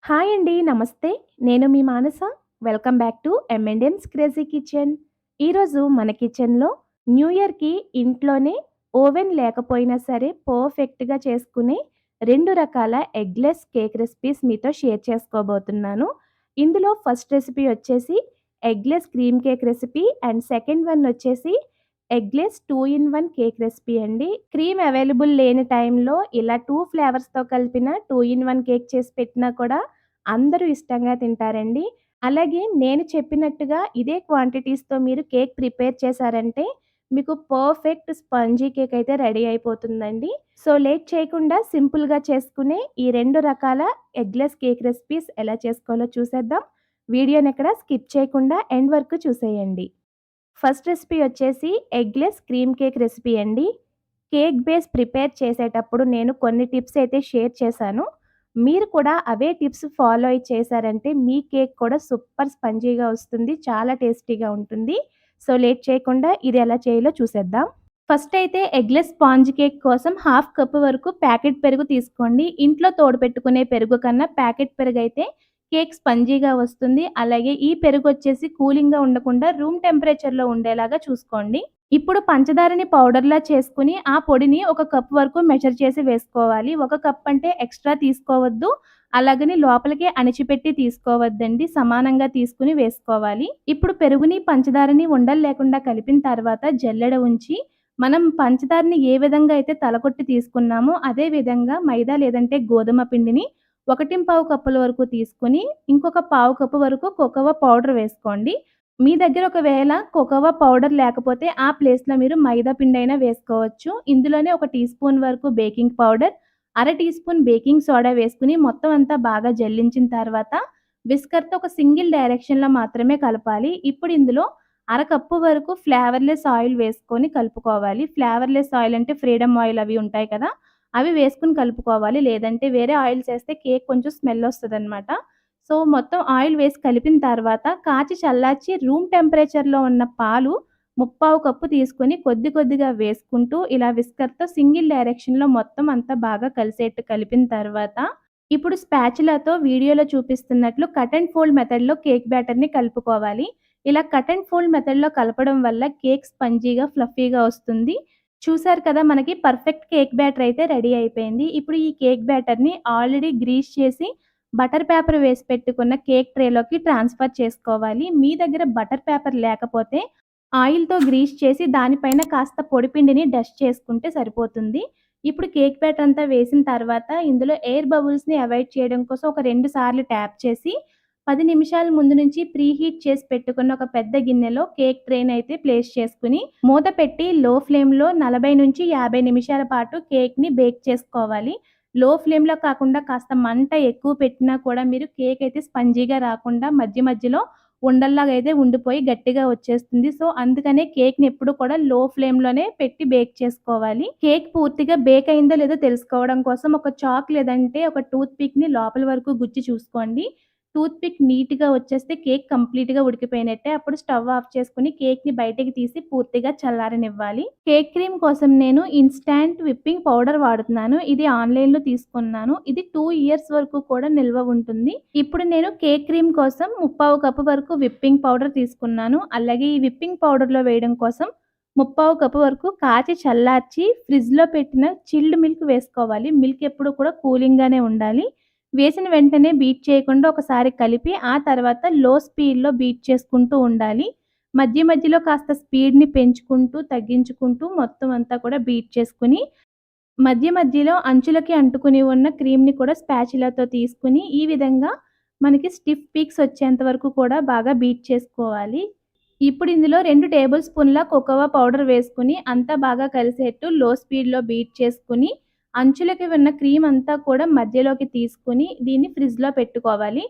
Hi అండి. నమస్తే. నేను మీ మానస. వెల్కమ్ బ్యాక్ టు ఎంఎండ్ఎమ్స్ క్రేజీ కిచెన్. ఈరోజు మన కిచెన్‌లో న్యూ ఇయర్‌కి ఇంట్లోనే ఓవెన్ లేకపోయినా సరే పర్ఫెక్ట్‌గా చేసుకునే 2 రకాల ఎగ్‌లెస్ కేక్ రెసిపీస్ మీతో షేర్ చేసుకోబోతున్నాను. ఇందులో ఫస్ట్ రెసిపీ వచ్చేసి eggless cream cake recipe and second one వచ్చేసి ఎగ్‌లెస్ 2 ఇన్ 1 కేక్ రెసిపీ అండి. క్రీమ్ అవైలబుల్ లేని టైంలో ఇలా 2 ఫ్లేవర్స్‌తో కలిపిన 2 ఇన్ 1 కేక్ చేసి పెట్టినా కూడా అందరూ ఇష్టంగా తింటారండి. అలాగే నేను చెప్పినట్టుగా ఇదే క్వాంటిటీస్‌తో మీరు కేక్ ప్రిపేర్ చేశారంటే మీకు పర్ఫెక్ట్ స్పాంజీ కేక్ అయితే రెడీ అయిపోతుందండి. సో, లేట్ చేయకుండా సింపుల్‌గా చేసుకునే ఈ 2 రకాల ఎగ్‌లెస్ కేక్ రెసిపీస్ ఎలా చేసుకోవాలో చూసేద్దాం. వీడియోనెక్కడ స్కిప్ చేయకుండా ఎండ్ వరకు చూసేయండి. ఫస్ట్ రెసిపీ వచ్చేసి ఎగ్‌లెస్ క్రీమ్ కేక్ రెసిపీ అండి. కేక్ బేస్ ప్రిపేర్ చేసేటప్పుడు నేను కొన్ని టిప్స్ అయితే షేర్ చేశాను. మీరు కూడా అవే టిప్స్ ఫాలో అయ్యి చేశారంటే మీ కేక్ కూడా సూపర్ స్పంజీగా వస్తుంది. చాలా టేస్టీగా ఉంటుంది. సో, లేట్ చేయకుండా ఇది ఎలా చేయాలో చూసేద్దాం. ఫస్ట్ అయితే ఎగ్‌లెస్ స్పాంజ్ కేక్ కోసం హాఫ్ కప్ వరకు ప్యాకెట్ పెరుగు తీసుకోండి. ఇంట్లో తోడుపెట్టుకునే పెరుగు కన్నా ప్యాకెట్ పెరుగైతే కేక్ స్పంజీగా వస్తుంది. అలాగే ఈ పెరుగొచ్చేసి కూలింగ్‌గా ఉండకుండా రూమ్ టెంపరేచర్‌లో ఉండేలాగా చూసుకోండి. ఇప్పుడు పంచదారని పౌడర్‌లా చేసుకొని, ఆ పొడిని ఒక కప్ వరకు మెజర్ చేసి వేసుకోవాలి. ఒక కప్ అంటే ఎక్స్‌ట్రా తీసుకోవద్దు. అలాగని లోపలికే అణిచిపెట్టి తీసుకోవద్దండి. సమానంగా తీసుకొని వేసుకోవాలి. ఇప్పుడు పెరుగుని, పంచదారని ఉండలు లేకుండా కలిపిన తర్వాత జల్లెడ ఉంచి, మనం పంచదారని ఏ విధంగా అయితే తలకొట్టి తీసుకున్నామో, అదే విధంగా మైదా లేదంటే గోధుమ పిండిని 1 కప్పుల వరకు తీసుకొని, ఇంకొక పావు కప్పు వరకు కోకోవా పౌడర్ వేసుకోండి. మీ దగ్గర ఒకవేళ కోకోవా పౌడర్ లేకపోతే ఆ ప్లేస్‌లో మీరు మైదా పిండైనా వేసుకోవచ్చు. ఇందులోనే ఒక టీ స్పూన్ వరకు బేకింగ్ పౌడర్, అర టీ స్పూన్ బేకింగ్ సోడా వేసుకొని మొత్తం అంతా బాగా జల్లించిన తర్వాత విస్కర్‌తో ఒక సింగిల్ డైరెక్షన్‌లో మాత్రమే కలపాలి. ఇప్పుడు ఇందులో అర కప్పు వరకు ఫ్లేవర్‌లెస్ ఆయిల్ వేసుకొని కలుపుకోవాలి. ఫ్లేవర్‌లెస్ ఆయిల్ అంటే ఫ్రీడమ్ ఆయిల్ అవి ఉంటాయి కదా! అవి వేసుకొని కలుపుకోవాలి. లేదంటే వేరే ఆయిల్స్ ఏస్తే కేక్ కొంచెం స్మెల్ ఒస్తదనమాట. సో, మొత్తం ఆయిల్ వేసి కలిపిన తర్వాత కాచి చల్లార్చి రూమ్ టెంపరేచర్‌లో ఉన్న పాలు ముప్పావు కప్పు తీసుకొని కొద్ది కొద్దిగా వేసుకుంటూ ఇలా విస్కర్‌తో సింగిల్ డైరెక్షన్‌లో మొత్తం అంతా బాగా కలిసేట్టు కలిపిన తర్వాత ఇప్పుడు స్పాచులాతో వీడియోలో చూపిస్తున్నట్లు కట్ అండ్ ఫోల్డ్ మెథడ్‌లో కేక్ బ్యాటర్‌ని కలుపుకోవాలి. ఇలా కట్ అండ్ ఫోల్డ్ మెథడ్‌లో కలపడం వల్ల కేక్ స్పంజీగా, ఫ్లఫీగా వస్తుంది. చూసారు కదా! మనకి పర్ఫెక్ట్ కేక్ బ్యాటర్ అయితే రెడీ అయిపోయింది. ఇప్పుడు ఈ కేక్ బ్యాటర్‌ని ఆల్రెడీ గ్రీస్ చేసి బటర్ పేపర్ వేసి పెట్టుకున్న కేక్ ట్రేలోకి ట్రాన్స్‌ఫర్ చేసుకోవాలి. మీ దగ్గర బటర్ పేపర్ లేకపోతే ఆయిల్‌తో గ్రీస్ చేసి దానిపైన కాస్త పొడి పిండిని డస్ట్ చేసుకుంటే సరిపోతుంది. ఇప్పుడు కేక్ బ్యాటర్ అంతా వేసిన తర్వాత ఇందులో ఎయిర్ బబుల్స్‌ని అవాయిడ్ చేయడం కోసం ఒక 2 సార్లు ట్యాప్ చేసి 10 నిమిషాల ముందు నుంచి ప్రీహీట్ చేసి పెట్టుకున్న ఒక పెద్ద గిన్నెలో కేక్ ట్రేనైతే ప్లేస్ చేసుకొని మూత పెట్టి లో ఫ్లేమ్‌లో 40-50 నిమిషాల పాటు కేక్‌ని బేక్ చేసుకోవాలి. లో ఫ్లేమ్‌లో కాకుండా కాస్త మంట ఎక్కువ పెట్టినా కూడా మీరు కేక్ అయితే స్పంజీగా రాకుండా మధ్య మధ్యలో ఉండల్లాగా అయితే ఉండిపోయి గట్టిగా వచ్చేస్తుంది. సో, అందుకనే కేక్‌ని ఎప్పుడు కూడా లో ఫ్లేమ్‌లోనే పెట్టి బేక్ చేసుకోవాలి. కేక్ పూర్తిగా బేక్ అయిందో లేదో తెలుసుకోవడం కోసం ఒక చాక్ లేదంటే ఒక టూత్ పిక్‌ని లోపల వరకు గుచ్చి చూసుకోండి. టూత్ పిక్ నీట్‌గా వచ్చేస్తే కేక్ కంప్లీట్‌గా ఉడికిపోయినట్టే. అప్పుడు స్టవ్ ఆఫ్ చేసుకొని కేక్‌ని బయటకి తీసి పూర్తిగా చల్లారనివ్వాలి. కేక్ క్రీమ్ కోసం నేను ఇన్‌స్టాంట్ విప్పింగ్ పౌడర్ వాడుతున్నాను. ఇది ఆన్‌లైన్‌లో తీసుకున్నాను. ఇది 2 ఇయర్స్ వరకు కూడా నిల్వ ఉంటుంది. ఇప్పుడు నేను కేక్ క్రీమ్ కోసం ముప్పావు కప్పు వరకు విప్పింగ్ పౌడర్ తీసుకున్నాను. అలాగే ఈ విప్పింగ్ పౌడర్‌లో వేయడం కోసం ముప్పావు కప్పు వరకు కాచి చల్లార్చి ఫ్రిడ్జ్‌లో పెట్టిన చిల్డ్ మిల్క్ వేసుకోవాలి. మిల్క్ ఎప్పుడు కూడా కూలింగ్‌గానే ఉండాలి. వేసిన వెంటనే బీట్ చేయకుండా ఒకసారి కలిపి ఆ తర్వాత లో స్పీడ్‌లో బీట్ చేసుకుంటూ ఉండాలి. మధ్య మధ్యలో కాస్త స్పీడ్‌ని పెంచుకుంటూ, తగ్గించుకుంటూ మొత్తం అంతా కూడా బీట్ చేసుకొని, మధ్య మధ్యలో అంచులకి అంటుకుని ఉన్న క్రీమ్‌ని కూడా స్పాచులాతో తీసుకొని, ఈ విధంగా మనకి స్టిఫ్ పీక్స్ వచ్చేంత వరకు కూడా బాగా బీట్ చేసుకోవాలి. ఇప్పుడు ఇందులో 2 టేబుల్ స్పూన్ల కోకోవా పౌడర్ వేసుకొని, అంతా బాగా కలిసేట్టు లో స్పీడ్‌లో బీట్ చేసుకొని, అంచులకి ఉన్న క్రీమ్ అంతా కూడా మధ్యలోకి తీసుకొని, దీన్ని ఫ్రిడ్జ్‌లో పెట్టుకోవాలి.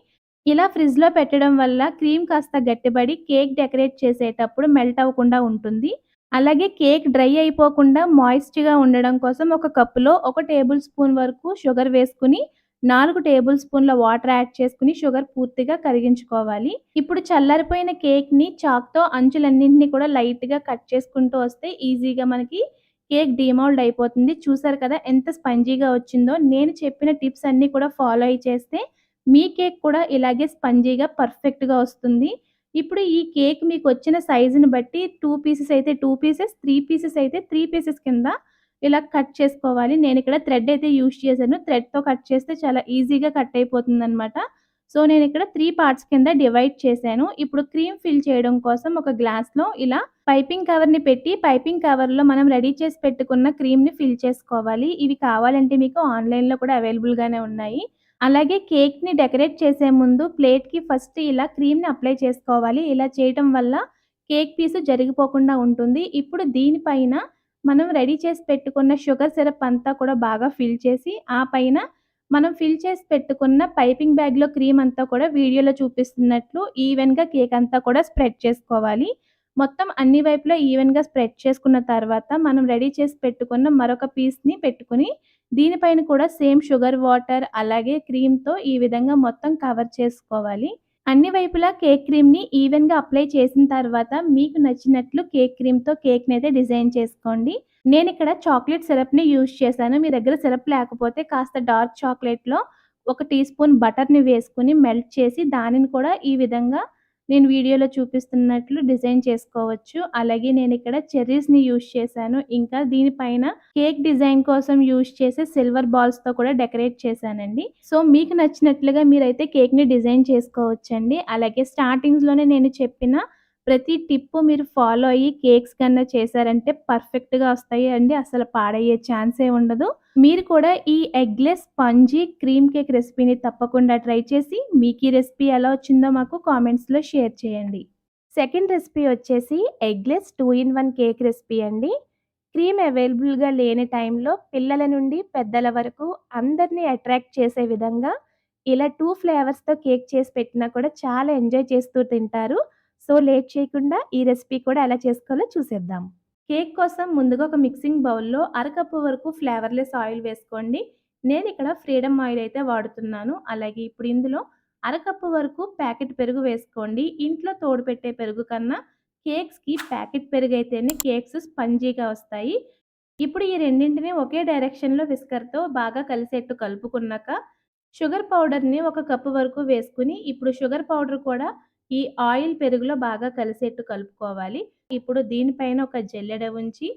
ఇలా ఫ్రిడ్జ్‌లో పెట్టడం వల్ల క్రీమ్ కాస్త గట్టిబడి కేక్ డెకరేట్ చేసేటప్పుడు మెల్ట్ అవ్వకుండా ఉంటుంది. అలాగే కేక్ డ్రై అయిపోకుండా మాయిస్ట్‌గా ఉండడం కోసం ఒక కప్పులో ఒక టేబుల్ స్పూన్ వరకు షుగర్ వేసుకొని 4 టేబుల్ స్పూన్ల వాటర్ యాడ్ చేసుకొని షుగర్ పూర్తిగా కరిగించుకోవాలి. ఇప్పుడు చల్లారిపోయిన కేక్‌ని చాక్‌తో అంచులన్నింటిని కూడా లైట్‌గా కట్ చేసుకుంటూ వస్తే ఈజీగా మనకి కేక్ డీమోల్డ్ అయిపోతుంది. చూసారు కదా ఎంత స్పంజీగా వచ్చిందో. నేను చెప్పిన టిప్స్ అన్నీ కూడా ఫాలో అయ్యి చేస్తే మీ కేక్ కూడా ఇలాగే స్పంజీగా పర్ఫెక్ట్‌గా వస్తుంది. ఇప్పుడు ఈ కేక్ మీకొచ్చిన సైజుని బట్టి 2 పీసెస్ అయితే 2 పీసెస్, 3 పీసెస్ అయితే 3 పీసెస్ కింద ఇలా కట్ చేసుకోవాలి. నేనిక్కడ థ్రెడ్ అయితే యూజ్ చేశాను. థ్రెడ్‌తో కట్ చేస్తే చాలా ఈజీగా కట్ అయిపోతుందనమాట. సో, నేనిక్కడ 3 పార్ట్స్ కింద డివైడ్ చేశాను. ఇప్పుడు క్రీమ్ ఫిల్ చేయడం కోసం ఒక గ్లాస్‌లో ఇలా పైపింగ్ కవర్‌ని పెట్టి, పైపింగ్ కవర్‌లో మనం రెడీ చేసి పెట్టుకున్న క్రీమ్‌ని ఫిల్ చేసుకోవాలి. ఇవి కావాలంటే మీకు ఆన్‌లైన్‌లో కూడా అవైలబుల్‌గానే ఉన్నాయి. అలాగే కేక్‌ని డెకరేట్ చేసే ముందు ప్లేట్‌కి ఫస్ట్ ఇలా క్రీమ్‌ని అప్లై చేసుకోవాలి. ఇలా చేయటం వల్ల కేక్ పీసు జరిగిపోకుండా ఉంటుంది. ఇప్పుడు దీనిపైన మనం రెడీ చేసి పెట్టుకున్న షుగర్ సిరప్ అంతా కూడా బాగా ఫిల్ చేసి, ఆ పైన మనం ఫిల్ చేసి పెట్టుకున్న పైపింగ్ బ్యాగ్‌లో క్రీమ్ అంతా కూడా వీడియోలో చూపిస్తున్నట్లు ఈవెన్‌గా కేక్ అంతా కూడా స్ప్రెడ్ చేసుకోవాలి. మొత్తం అన్ని వైపులా ఈవెన్‌గా స్ప్రెడ్ చేసుకున్న తర్వాత, మనం రెడీ చేసి పెట్టుకున్న మరొక పీస్‌ని పెట్టుకొని, దీనిపైన కూడా సేమ్ షుగర్ వాటర్ అలాగే క్రీమ్‌తో ఈ విధంగా మొత్తం కవర్ చేసుకోవాలి. అన్ని వైపులా కేక్ క్రీమ్‌ని ఈవెన్‌గా అప్లై చేసిన తర్వాత, మీకు నచ్చినట్లు కేక్ క్రీమ్‌తో కేక్‌నైతే డిజైన్ చేసుకోండి. నేనిక్కడ చాక్లేట్ సిరప్‌ని యూజ్ చేశాను. మీ దగ్గర సిరప్ లేకపోతే కాస్త డార్క్ చాక్లేట్‌లో ఒక టీ స్పూన్ బటర్‌ని వేసుకొని మెల్ట్ చేసి దానిని కూడా ఈ విధంగా నేను వీడియోలో చూపిస్తున్నట్లు డిజైన్ చేసుకోవచ్చు. అలాగే నేనిక్కడ చెర్రీస్‌ని యూజ్ చేశాను. ఇంకా దీనిపైన కేక్ డిజైన్ కోసం యూజ్ చేసే సిల్వర్ బాల్స్‌తో కూడా డెకరేట్ చేశానండి. సో, మీకు నచ్చినట్లుగా మీరైతే కేక్‌ని డిజైన్ చేసుకోవచ్చండి. అలాగే స్టార్టింగ్స్‌లోనే నేను చెప్పిన ప్రతి టిప్పు మీరు ఫాలో అయ్యి కేక్స్ కన్నా చేశారంటే పర్ఫెక్ట్‌గా వస్తాయి అండి. అసలు పాడయ్యే ఛాన్సే ఉండదు. మీరు కూడా ఈ ఎగ్‌లెస్ స్పాంజీ క్రీమ్ కేక్ రెసిపీని తప్పకుండా ట్రై చేసి, మీకీ రెసిపీ ఎలా వచ్చిందో మాకు కామెంట్స్‌లో షేర్ చేయండి. సెకండ్ రెసిపీ వచ్చేసి ఎగ్‌లెస్ 2 ఇన్ 1 కేక్ రెసిపీ అండి. క్రీమ్ అవైలబుల్‌గా లేని టైంలో పిల్లల నుండి పెద్దల వరకు అందరిని అట్రాక్ట్ చేసే విధంగా ఇలా 2 ఫ్లేవర్స్‌తో కేక్ చేసి పెట్టినా కూడా చాలా ఎంజాయ్ చేస్తూ తింటారు. సో, లేట్ చేయకుండా ఈ రెసిపీ కూడా ఎలా చేసుకోవాలో చూసేద్దాం. కేక్ కోసం ముందుగా ఒక మిక్సింగ్ బౌల్‌లో అరకప్పు వరకు ఫ్లేవర్‌లెస్ ఆయిల్ వేసుకోండి. నేనిక్కడ ఫ్రీడమ్ ఆయిల్ అయితే వాడుతున్నాను. అలాగే ఇప్పుడు ఇందులో అరకప్పు వరకు ప్యాకెట్ పెరుగు వేసుకోండి. ఇంట్లో తోడుపెట్టే పెరుగు కన్నా కేక్స్‌కి ప్యాకెట్ పెరుగైతేనే కేక్స్ స్పంజీగా వస్తాయి. ఇప్పుడు ఈ రెండింటిని ఒకే డైరెక్షన్‌లో విస్కర్‌తో బాగా కలిసేట్టు కలుపుకున్నాక, షుగర్ పౌడర్‌ని ఒక కప్పు వరకు వేసుకొని, ఇప్పుడు షుగర్ పౌడర్ కూడా ఈ ఆయిల్ పెరుగులో బాగా కలిసేట్టు కలుపుకోవాలి. ఇప్పుడు దీనిపైన ఒక జల్లెడ ఉంచి,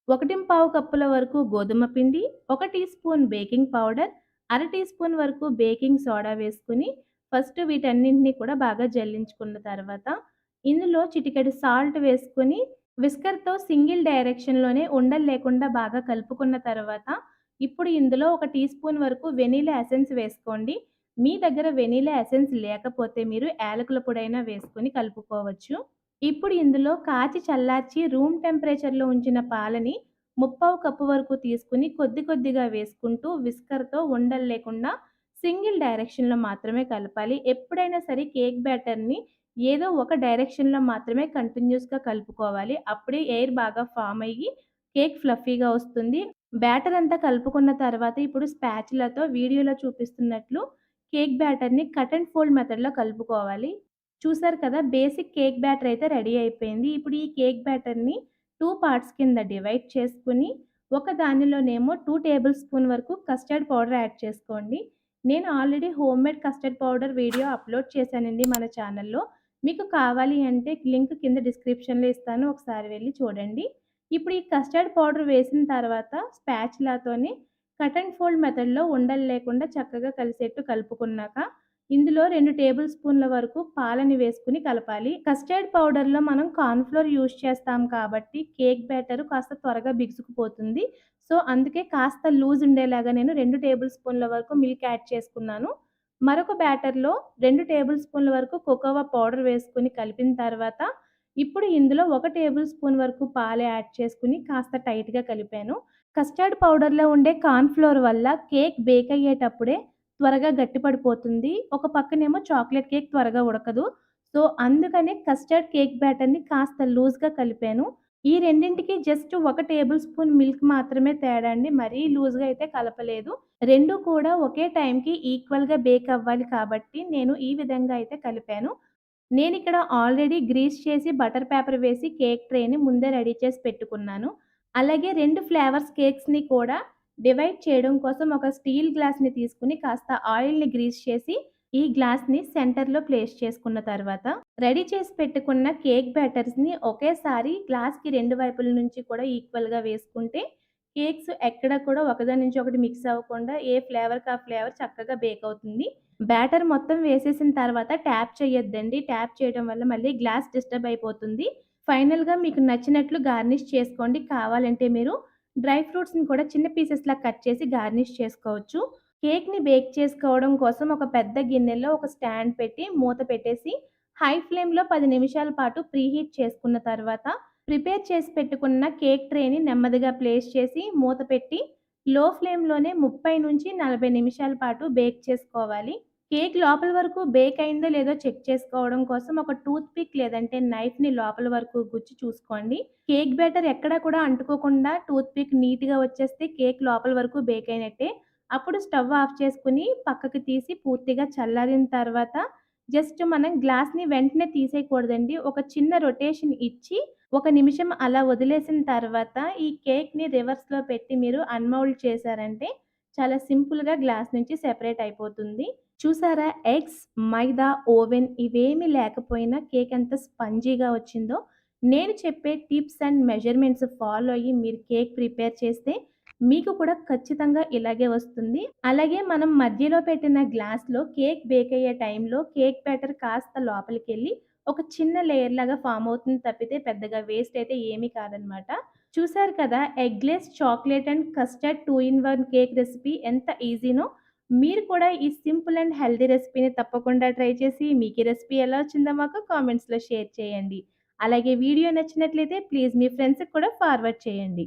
1 కప్పుల వరకు గోధుమ పిండి, 1 టీ స్పూన్ బేకింగ్ పౌడర్, అర టీ స్పూన్ వరకు బేకింగ్ సోడా వేసుకొని, ఫస్ట్ వీటన్నింటిని కూడా బాగా జల్లించుకున్న తర్వాత, ఇందులో చిటికెడు సాల్ట్ వేసుకొని విస్కర్‌తో సింగిల్ డైరెక్షన్‌లోనే ఉండలు లేకుండా బాగా కలుపుకున్న తర్వాత, ఇప్పుడు ఇందులో ఒక టీ స్పూన్ వరకు వెనిలా ఎసెన్స్ వేసుకోండి. మీ దగ్గర వెనిలా ఎసెన్స్ లేకపోతే మీరు యాలకుల పొడైనా వేసుకొని కలుపుకోవచ్చు. ఇప్పుడు ఇందులో కాచి చల్లార్చి రూమ్ టెంపరేచర్‌లో ఉంచిన పాలని 3/4 కప్పు వరకు తీసుకొని కొద్ది కొద్దిగా వేసుకుంటూ విస్కర్‌తో ఉండలు లేకుండా సింగిల్ డైరెక్షన్‌లో మాత్రమే కలపాలి. ఎప్పుడైనా సరే కేక్ బ్యాటర్‌ని ఏదో ఒక డైరెక్షన్‌లో మాత్రమే కంటిన్యూయస్‌గా కలుపుకోవాలి. అప్పుడే ఎయిర్ బాగా ఫార్మ్ అయ్యి కేక్ ఫ్లఫీగా వస్తుంది. బ్యాటర్ అంతా కలుపుకున్న తర్వాత ఇప్పుడు స్పాచులాతో వీడియోలో చూపిస్తున్నట్లు కేక్ బ్యాటర్‌ని కట్ అండ్ ఫోల్డ్ మెథడ్‌లో కలుపుకోవాలి. చూసారు కదా! బేసిక్ కేక్ బ్యాటర్ అయితే రెడీ అయిపోయింది. ఇప్పుడు ఈ కేక్ బ్యాటర్‌ని 2 పార్ట్స్ కింద డివైడ్ చేసుకొని, ఒక దానిలోనేమో 2 టేబుల్ స్పూన్ వరకు కస్టర్డ్ పౌడర్ యాడ్ చేసుకోండి. నేను already homemade custard powder video upload చేశానండి మన ఛానల్‌లో. మీకు కావాలి అంటే లింక్ కింద డిస్క్రిప్షన్‌లో ఇస్తాను. ఒకసారి వెళ్లి చూడండి. ఇప్పుడు ఈ కస్టర్డ్ పౌడర్ వేసిన తర్వాత స్పాచులాతోని కట్ అండ్ ఫోల్డ్ మెథడ్‌లో ఉండలు లేకుండా చక్కగా కలిసేట్టు కలుపుకున్నాక, ఇందులో 2 టేబుల్ స్పూన్ల వరకు పాలని వేసుకొని కలపాలి. కస్టర్డ్ పౌడర్‌లో మనం కార్న్ ఫ్లోర్ యూజ్ చేస్తాం కాబట్టి కేక్ బ్యాటర్ కాస్త త్వరగా బిగుసుకుపోతుంది. సో, అందుకే కాస్త లూజ్ ఉండేలాగా నేను 2 టేబుల్ స్పూన్ల వరకు మిల్క్ యాడ్ చేసుకున్నాను. మరొక బ్యాటర్‌లో 2 టేబుల్ స్పూన్ల వరకు కోకోవా పౌడర్ వేసుకొని కలిపిన తర్వాత, ఇప్పుడు ఇందులో 1 టేబుల్ స్పూన్ వరకు పాలు యాడ్ చేసుకొని కాస్త టైట్‌గా కలిపాను. కస్టర్డ్ పౌడర్‌లో ఉండే కార్న్ ఫ్లోర్ వల్ల కేక్ బేక్ అయ్యేటప్పుడే త్వరగా గట్టిపడిపోతుంది. ఒక పక్కనేమో చాక్లేట్ కేక్ త్వరగా ఉడకదు. సో, అందుకనే కస్టర్డ్ కేక్ బ్యాటర్‌ని కాస్త లూజ్‌గా కలిపాను. ఈ రెండింటికి జస్ట్ 1 టేబుల్ స్పూన్ మిల్క్ మాత్రమే తేడా అండి. మరీ లూజ్‌గా అయితే కలపలేదు. 2 కూడా ఒకే టైంకి ఈక్వల్‌గా బేక్ అవ్వాలి కాబట్టి నేను ఈ విధంగా అయితే కలిపాను. నేనిక్కడ ఆల్రెడీ గ్రీస్ చేసి బటర్ పేపర్ వేసి కేక్ ట్రేని ముందే రెడీ చేసి పెట్టుకున్నాను. అలాగే 2 ఫ్లేవర్స్ కేక్స్‌ని కూడా డివైడ్ చేయడం కోసం ఒక స్టీల్ గ్లాస్‌ని తీసుకొని కాస్త ఆయిల్‌ని గ్రీస్ చేసి ఈ గ్లాస్‌ని సెంటర్‌లో ప్లేస్ చేసుకున్న తర్వాత, రెడీ చేసి పెట్టుకున్న కేక్ బ్యాటర్స్‌ని ఒకేసారి గ్లాస్‌కి 2 వైపుల నుంచి కూడా ఈక్వల్‌గా వేసుకుంటే, కేక్స్ ఎక్కడ కూడా ఒకదాని నుంచి ఒకటి మిక్స్ అవ్వకుండా ఏ ఫ్లేవర్‌కి ఆ ఫ్లేవర్ చక్కగా బేక్ అవుతుంది. బ్యాటర్ మొత్తం వేసేసిన తర్వాత ట్యాప్ చేయొద్దండి. ట్యాప్ చేయడం వల్ల మళ్ళీ గ్లాస్ డిస్టర్బ్ అయిపోతుంది. ఫైనల్‌గా మీకు నచ్చినట్లు గార్నిష్ చేసుకోండి. కావాలంటే మీరు డ్రై ఫ్రూట్స్‌ని కూడా చిన్న పీసెస్‌లా కట్ చేసి గార్నిష్ చేసుకోవచ్చు. కేక్‌ని బేక్ చేసుకోవడం కోసం ఒక పెద్ద గిన్నెలో ఒక స్టాండ్ పెట్టి మూత పెట్టేసి హై ఫ్లేమ్‌లో 10 నిమిషాల పాటు ప్రీహీట్ చేసుకున్న తర్వాత ప్రిపేర్ చేసి పెట్టుకున్న కేక్ ట్రేని నెమ్మదిగా ప్లేస్ చేసి మూత పెట్టి లో ఫ్లేమ్‌లోనే 30-40 నిమిషాల పాటు బేక్ చేసుకోవాలి. కేక్ లోపల వరకు బేక్ అయిందో లేదో చెక్ చేసుకోవడం కోసం ఒక టూత్ పిక్ లేదంటే నైఫ్‌ని లోపల వరకు గుచ్చి చూసుకోండి. కేక్ బ్యాటర్ ఎక్కడా కూడా అంటుకోకుండా టూత్ పిక్ నీట్‌గా వచ్చేస్తే కేక్ లోపల వరకు బేక్ అయినట్టే. అప్పుడు స్టవ్ ఆఫ్ చేసుకొని పక్కకి తీసి పూర్తిగా చల్లారిన తర్వాత జస్ట్ మనం గ్లాస్‌ని వెంటనే తీసేయకూడదండి. ఒక చిన్న రొటేషన్ ఇచ్చి, ఒక నిమిషం అలా వదిలేసిన తర్వాత ఈ కేక్‌ని రివర్స్‌లో పెట్టి మీరు అన్‌మౌల్డ్ చేశారంటే చాలా సింపుల్‌గా గ్లాస్ నుంచి సెపరేట్ అయిపోతుంది. చూసారా? ఎగ్స్, మైదా, ఓవెన్ ఇవేమీ లేకపోయినా కేక్ ఎంత స్పంజీగా వచ్చిందో. నేను చెప్పే టిప్స్ అండ్ మెజర్‌మెంట్స్ ఫాలో అయ్యి మీరు కేక్ ప్రిపేర్ చేస్తే మీకు కూడా ఖచ్చితంగా ఇలాగే వస్తుంది. అలాగే మనం మధ్యలో పెట్టిన గ్లాస్‌లో కేక్ బేక్ అయ్యే టైంలో కేక్ బ్యాటర్ కాస్త లోపలికెళ్ళి ఒక చిన్న లేయర్ లాగా ఫార్మ్ అవుతుంది తప్పితే పెద్దగా వేస్ట్ అయితే ఏమీ కాదనమాట. చూసారు కదా! Eggless chocolate and custard 2 in 1 cake recipe ఎంత ఈజీనో. మీరు కూడా ఈ సింపుల్ అండ్ హెల్తీ రెసిపీని తప్పకుండా ట్రై చేసి మీకు ఈ రెసిపీ ఎలా వచ్చిందో మాకు కామెంట్స్‌లో షేర్ చేయండి. అలాగే వీడియో నచ్చినట్లయితే ప్లీజ్ మీ ఫ్రెండ్స్‌కి కూడా ఫార్వర్డ్ చేయండి.